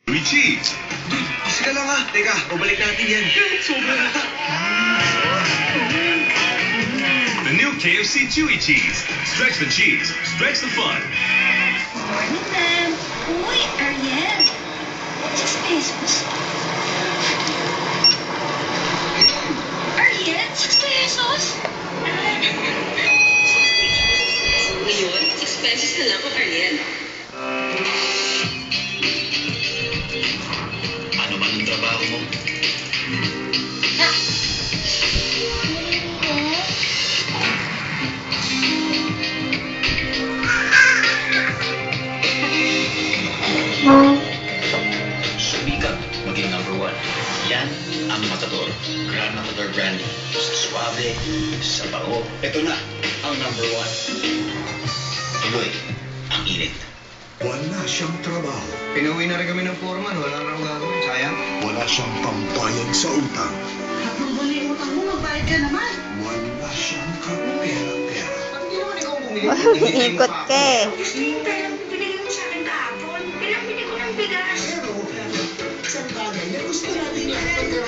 Chewy cheese. Dude, kasi ka lang ha. Teka, babalik natin yan. Sobra na. The new KFC Chewy cheese. Stretch the cheese. Stretch the fun. Morning, ma'am. Uy, Ariel. 6 pesos. Ariel, 6 pesos? Ngayon, 6 pesos na lang ang Ariel. Ano man ang trabaho mo? Sumikat, maging #1. Yan ang Matador. Grand Matador Brandy. Sa suabe, sa bao. Ito na ang #1. Tuloy ang init. Wala siyang trabaho. Pinuwi na rin kami ng foreman. Wala nang gagawin. Sayang. Wala siyang pambayad sa utang. Kapag wala yung utang mo, magbayad ka naman. Wala siyang kapera-pera. Ba't hindi naman ikaw bumili? Ikot ka eh. Yung pera mo binigay mo sa akin kahapon, pinabili ko ng bigas. Pero, isang bagay na gusto natin lahat. Pero,